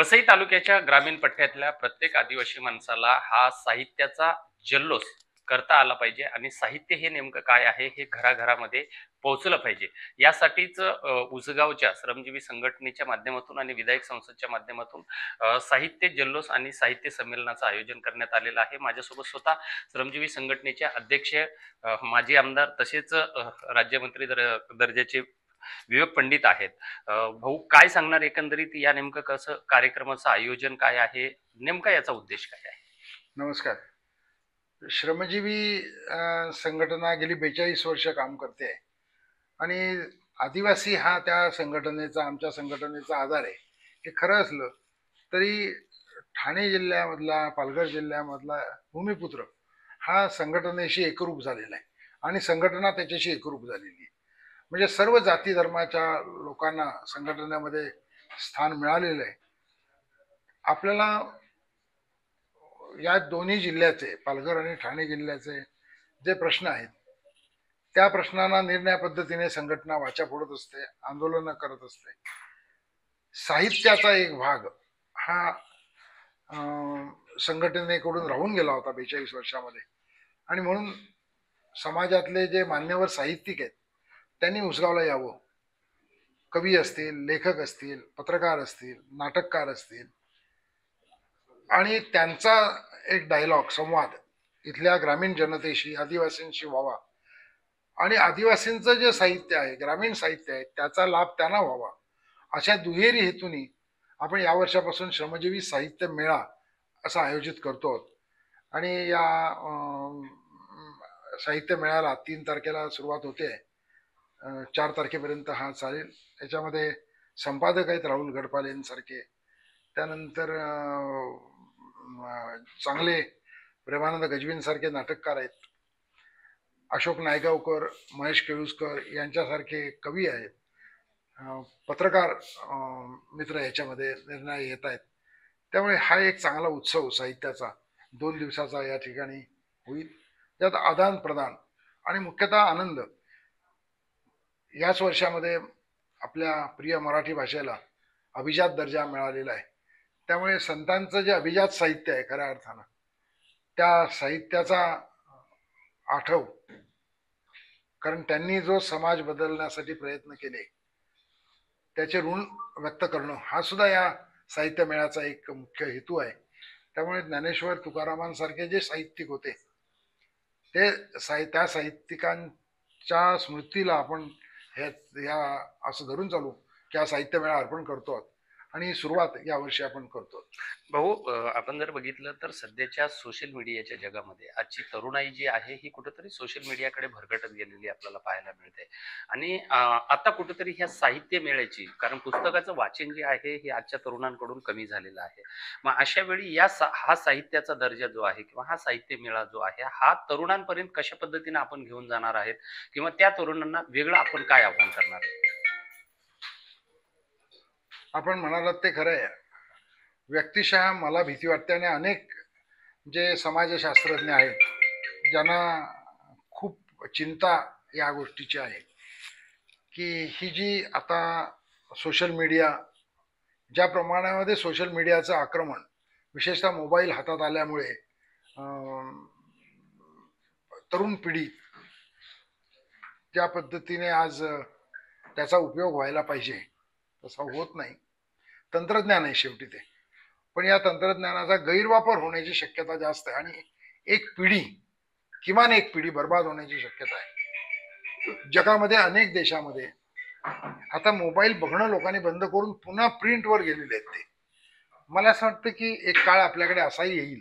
वसई तालुक्याच्या ग्रामीण पट्ट्यातल्या प्रत्येक आदिवासी माणसाला हा साहित्याचा जल्लोष करता आला पाहिजे आणि साहित्य हे नेमकं काय आहे हे घराघरामध्ये पोहोचलं पाहिजे. यासाठीच उसगावच्या श्रमजीवी संघटनेच्या माध्यमातून आणि विधायक संसदच्या माध्यमातून साहित्य जल्लोष आणि साहित्य संमेलनाचं आयोजन करण्यात आलेलं आहे. माझ्यासोबत स्वतः श्रमजीवी संघटनेचे अध्यक्ष, माजी आमदार तसेच राज्यमंत्री दर्जाचे विवेक पंडित आहेत. भाऊ, काय सांगणार एकंदरीत या नेमकं कसं कार्यक्रमाचं आयोजन काय आहे, नेमका याचा उद्देश काय आहे? नमस्कार. श्रमजीवी संघटना गेली 42 वर्ष काम करते आणि आदिवासी हा त्या संघटनेचा, आमच्या संघटनेचा आधार आहे. हे खरं असलं तरी ठाणे जिल्ह्यामधला, पालघर जिल्ह्यामधला भूमिपुत्र हा संघटनेशी एकरूप झालेला आहे आणि संघटना त्याच्याशी एकरूप झालेली आहे. म्हणजे सर्व जाती धर्माच्या लोकांना संघटनेमध्ये स्थान मिळालेलं आहे. आपल्याला या दोन्ही जिल्ह्याचे, पालघर आणि ठाणे जिल्ह्याचे जे प्रश्न आहेत त्या प्रश्नांना निर्णय पद्धतीने संघटना वाचा फोडत असते, आंदोलनं करत असते. साहित्याचा एक भाग हा संघटनेकडून राहून गेला होता 42 वर्षामध्ये आणि म्हणून समाजातले जे मान्यवर साहित्यिक आहेत त्यांनी उसगावला यावं. कवी असतील, लेखक असतील, पत्रकार असतील, नाटककार असतील आणि त्यांचा एक डायलॉग, संवाद इथल्या ग्रामीण जनतेशी, आदिवासींशी व्हावा आणि आदिवासींचं जे साहित्य आहे, ग्रामीण साहित्य आहे, त्याचा लाभ त्यांना व्हावा. अशा दुहेरी हेतूनी आपण या वर्षापासून श्रमजीवी साहित्य मेळा असा आयोजित करतो आणि या साहित्य मेळ्याला 3 तारखेला सुरुवात होते. 4 तारखेपर्यंत हा चालेल. याच्यामध्ये संपादक आहेत राहुल गडपालेंसारखे, त्यानंतर चांगले प्रेमानंद गजबींसारखे नाटककार आहेत, अशोक नायगावकर, महेश केळुसकर यांच्यासारखे कवी आहेत, पत्रकार मित्र याच्यामध्ये निर्णय येत आहेत. त्यामुळे हा एक चांगला उत्सव साहित्याचा 2 दिवसाचा या ठिकाणी होईल. त्यात आदान प्रदान आणि मुख्यतः आनंद. याच वर्षामध्ये आपल्या प्रिय मराठी भाषेला अभिजात दर्जा मिळालेला आहे. त्यामुळे संतांचं जे अभिजात साहित्य आहे खऱ्या अर्थानं, त्या साहित्याचा आठव, कारण त्यांनी जो समाज बदलण्यासाठी प्रयत्न केले त्याचे ऋण व्यक्त करणं हा सुद्धा या साहित्य मेळ्याचा एक मुख्य हेतू आहे. त्यामुळे ज्ञानेश्वर तुकारामांसारखे जे साहित्यिक होते ते त्या साहित्यिकांच्या स्मृतीला आपण या असं धरून चालू की हा साहित्य मेळा अर्पण करतो आणि सुरुवात यावर्षी आपण करतो. भाऊ, आपण जर बघितलं तर सध्याच्या सोशल मीडियाच्या जगामध्ये आजची तरुणाई जी आहे ही कुठेतरी सोशल मीडियाकडे भरकटत गेलेली आपल्याला पाहायला मिळते. आणि आता कुठेतरी ह्या साहित्य मेळ्याची, कारण पुस्तकाचं वाचन जे आहे हे आजच्या तरुणांकडून कमी झालेलं आहे. मग अशा वेळी हा साहित्याचा दर्जा जो आहे किंवा हा साहित्य मेळा जो आहे हा तरुणांपर्यंत कशा पद्धतीने आपण घेऊन जाणार आहेत किंवा त्या तरुणांना वेगळं आपण काय आव्हान करणार आहे? आपण म्हणालात ते खरं आहे. व्यक्तिशः मला भीती वाटते आणि अनेक जे समाजशास्त्रज्ञ आहेत ज्यांना खूप चिंता या गोष्टीची आहे की ही जी आता सोशल मीडिया, ज्या प्रमाणामध्ये सोशल मीडियाचं आक्रमण विशेषतः मोबाईल हातात आल्यामुळे तरुण पिढी ज्या पद्धतीने आज त्याचा उपयोग व्हायला पाहिजे तसा होत नाही. तंत्रज्ञान आहे शेवटी ते, पण या तंत्रज्ञानाचा गैरवापर होण्याची शक्यता जास्त आहे आणि एक पिढी, किमान एक पिढी बर्बाद होण्याची शक्यता आहे. जगामध्ये अनेक देशामध्ये आता मोबाईल बघणं लोकांनी बंद करून पुन्हा प्रिंटवर गेलेले आहेत ते. मला असं वाटतं की एक काळ आपल्याकडे असाही येईल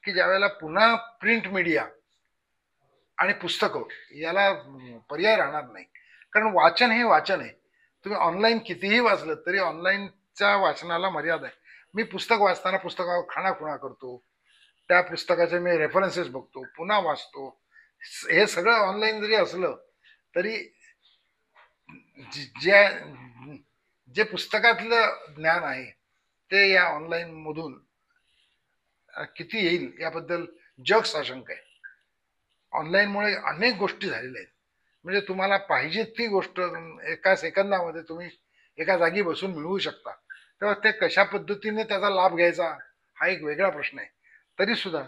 की ज्यावेळेला पुन्हा प्रिंट मीडिया आणि पुस्तकं याला पर्याय राहणार नाही. कारण वाचन हे वाचन आहे. तुम्ही ऑनलाईन कितीही वाचलं तरी ऑनलाईनच्या वाचनाला मर्यादा आहे. मी पुस्तक वाचताना पुस्तकावर खाणाखुणा करतो, त्या पुस्तकाचे मी रेफरन्सेस बघतो, पुन्हा वाचतो. हे सगळं ऑनलाईन जरी असलं तरी जे पुस्तकातलं ज्ञान आहे ते या ऑनलाईन मधून किती येईल याबद्दल जग साशंक आहे. ऑनलाईनमुळे अनेक गोष्टी झालेल्या आहेत. म्हणजे तुम्हाला पाहिजे ती गोष्ट एका सेकंदामध्ये तुम्ही एका जागी बसून मिळवू शकता. तेव्हा ते कशा पद्धतीने त्याचा लाभ घ्यायचा हा एक वेगळा प्रश्न आहे. तरी सुद्धा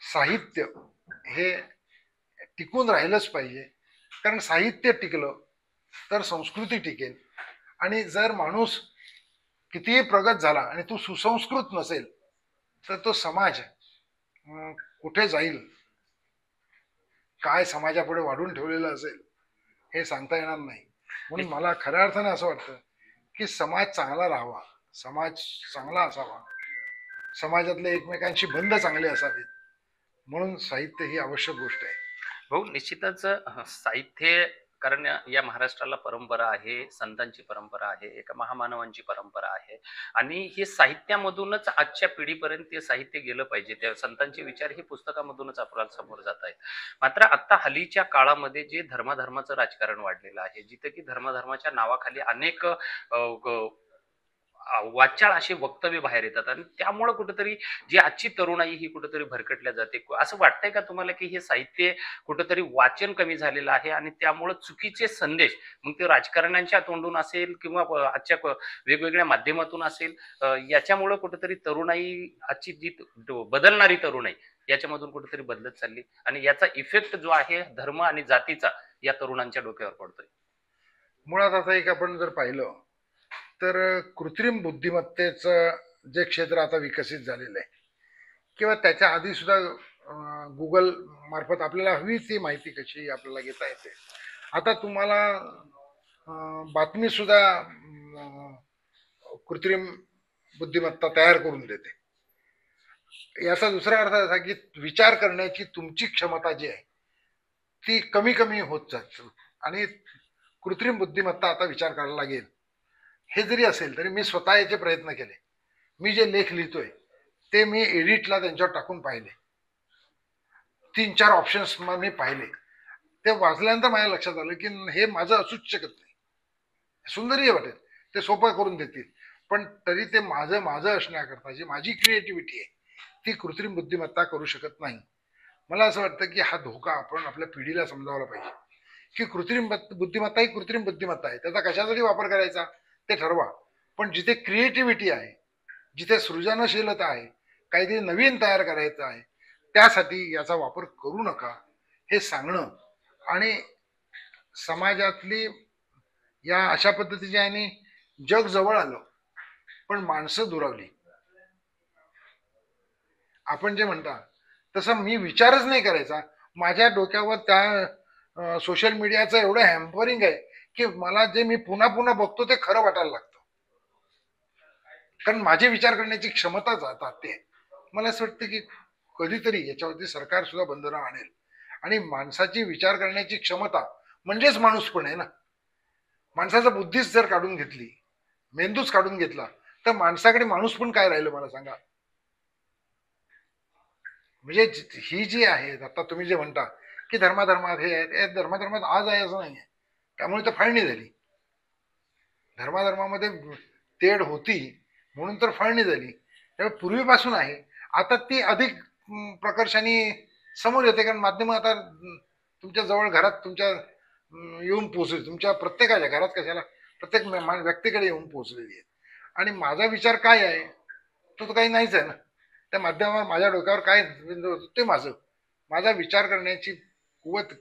साहित्य हे टिकून राहिलंच पाहिजे, कारण साहित्य टिकलं तर संस्कृती टिकेल. आणि जर माणूस कितीही प्रगत झाला आणि तो सुसंस्कृत नसेल तर तो समाज कुठे जाईल, काय समाजापुढे वाढून ठेवलेलं असेल हे सांगता येणार नाही. म्हणून मला खऱ्या अर्थाने असं वाटतं की समाज चांगला राहावा, समाज चांगला असावा, समाजातले एकमेकांशी बंध चांगले असावेत, म्हणून साहित्य ही आवश्यक गोष्ट आहे. भाऊ निश्चितच साहित्य, कारण या महाराष्ट्राला परंपरा आहे, संतांची परंपरा आहे, एका महामानवांची परंपरा आहे आणि हे साहित्यामधूनच आजच्या पिढीपर्यंत ते साहित्य गेलं पाहिजे. त्या संतांचे विचार हे पुस्तकामधूनच आपल्याला समोर जात आहेत. मात्र आता हल्लीच्या काळामध्ये जे धर्माधर्माचं राजकारण वाढलेलं आहे, जिथे की धर्माधर्माच्या नावाखाली अनेक वाचाळ असे वक्तव्य बाहेर येतात आणि त्यामुळे कुठेतरी जी आजची तरुणाई ही कुठेतरी भरकटल्या जाते. असं वाटतंय का तुम्हाला की हे साहित्य कुठेतरी वाचन कमी झालेलं आहे आणि त्यामुळे चुकीचे संदेश, मग ते राजकारण्यांच्या तोंडून असेल किंवा आजच्या वेगवेगळ्या माध्यमातून असेल, याच्यामुळे कुठेतरी तरुणाई, आजची जी बदलणारी तरुणाई याच्यामधून कुठेतरी बदलत चालली आणि याचा इफेक्ट जो आहे धर्म आणि जातीचा या तरुणांच्या डोक्यावर पडतोय? मुळात आता एक आपण जर पाहिलं तर कृत्रिम बुद्धिमत्तेचं जे क्षेत्र आता विकसित झालेलं आहे किंवा त्याच्या आधी सुद्धा गुगल मार्फत आपल्याला हवी ती माहिती कशी आपल्याला घेता येते. आता तुम्हाला बातमी सुद्धा कृत्रिम बुद्धिमत्ता तयार करून देते. याचा दुसरा अर्थ असा की विचार करण्याची तुमची क्षमता जी आहे ती कमी कमी होत जाते आणि कृत्रिम बुद्धिमत्ता आता विचार करायला लागेल. हे जरी असेल तरी मी स्वतः याचे प्रयत्न केले. मी जे लेख लिहितोय ते मी एडिटला त्यांच्यावर टाकून पाहिले, 3-4 ऑप्शन्स मी पाहिले. ते वाचल्यानंतर माझ्या लक्षात आलं की हे माझं असूच शकत नाही. सुंदरही वाटेल, ते सोपं करून देतील, पण तरी ते माझं माझं असण्याकरता जी माझी क्रिएटिव्हिटी आहे ती कृत्रिम बुद्धिमत्ता करू शकत नाही. मला असं वाटतं की हा धोका आपण आपल्या पिढीला समजावला पाहिजे की कृत्रिम बुद्धिमत्ता ही कृत्रिम बुद्धिमत्ता आहे, त्याचा कशासाठी वापर करायचा ते ठरवा, पण जिथे क्रिएटिव्हिटी आहे, जिथे सृजनशीलता आहे, काहीतरी नवीन तयार करायचं आहे, त्यासाठी याचा वापर करू नका हे सांगणं. आणि समाजातली या अशा पद्धतीची आणि जग जवळ आलं पण माणसं दुरावली. आपण जे म्हणता तसं मी विचारच नाही करायचा. माझ्या डोक्यावर त्या सोशल मीडियाचं एवढं हॅम्परिंग आहे की मला जे मी पुन्हा पुन्हा बघतो ते खरं वाटायला लागतं, कारण माझे विचार करण्याची क्षमता जाते. मला असं वाटतं की कधीतरी याच्यावरती सरकार सुद्धा बंधनं आणेल आणि माणसाची विचार करण्याची क्षमता म्हणजेच माणूस पण आहे ना. माणसाचा बुद्धीच जर काढून घेतली, मेंदूच काढून घेतला तर माणसाकडे माणूस पण काय राहिलं मला सांगा. म्हणजे ही जी आहे आता तुम्ही जे म्हणता की धर्माधर्मात हे आहे, धर्माधर्मात आज आहे असं नाहीये, त्यामुळे तर फाळणी झाली. धर्माधर्मामध्ये तेढ होती म्हणून तर फाळणी झाली, त्यामुळे पूर्वीपासून आहे. आता ती अधिक प्रकर्षाने समोर येते, कारण माध्यम आता तुमच्या जवळ घरात तुमच्या येऊन पोहोचली, तुमच्या प्रत्येकाच्या घरात कशाला प्रत्येक व्यक्तीकडे येऊन पोहोचलेली आहे. आणि माझा विचार काय आहे तो काही नाहीच आहे ना. त्या माध्यमावर माझ्या डोक्यावर काय ते माझा विचार करण्याची कुवत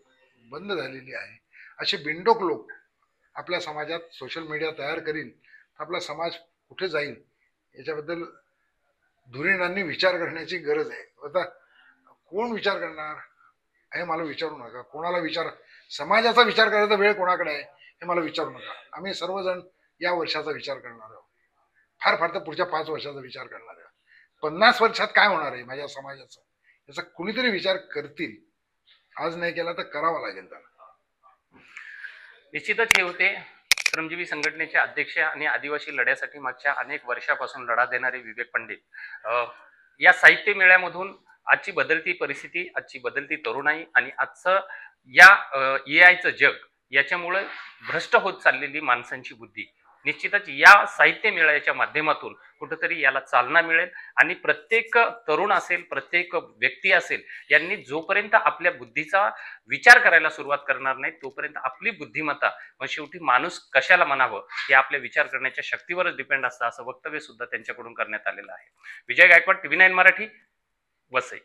बंद झालेली आहे. असे बिनडोक लोक आपल्या समाजात सोशल मीडिया तयार करील तर आपला समाज कुठे जाईल याच्याबद्दल धुरीणांनी विचार करण्याची गरज आहे. आता कोण विचार करणार हे मला विचारू नका. कोणाला विचार, समाजाचा विचार करायचा वेळ कोणाकडे आहे हे मला विचारू नका. आम्ही सर्वजण या वर्षाचा विचार करणार आहोत, फार फार तर पुढच्या 5 वर्षाचा विचार करणार आहोत. 50 वर्षात काय होणार आहे माझ्या समाजाचं याचा कुणीतरी विचार करतील. आज नाही केला तर करावा लागेल त्यांना. निश्चितच हे होते श्रमजीवी संघटनेचे अध्यक्ष आणि आदिवासी लढ्यासाठी मागच्या अनेक वर्षापासून लढा देणारे विवेक पंडित. या साहित्य मेळ्यामधून आजची बदलती परिस्थिती, आजची बदलती तरुणाई आणि आजचं या AI चं जग, याच्यामुळे भ्रष्ट होत चाललेली माणसांची बुद्धी निश्चितच या साहित्य मेळ्याच्या माध्यमातून कुठेतरी याला चालना मिळेल आणि प्रत्येक तरुण असेल, प्रत्येक व्यक्ती असेल, यांनी जोपर्यंत आपल्या बुद्धीचा विचार करायला सुरुवात करणार नाही तोपर्यंत आपली बुद्धिमत्ता, मग शेवटी माणूस कशाला म्हणावं हे आपल्या विचार करण्याच्या शक्तीवरच डिपेंड असतं, असं वक्तव्य सुद्धा त्यांच्याकडून करण्यात आलेलं आहे. विजय गायकवाड, TV9 मराठी, वसई.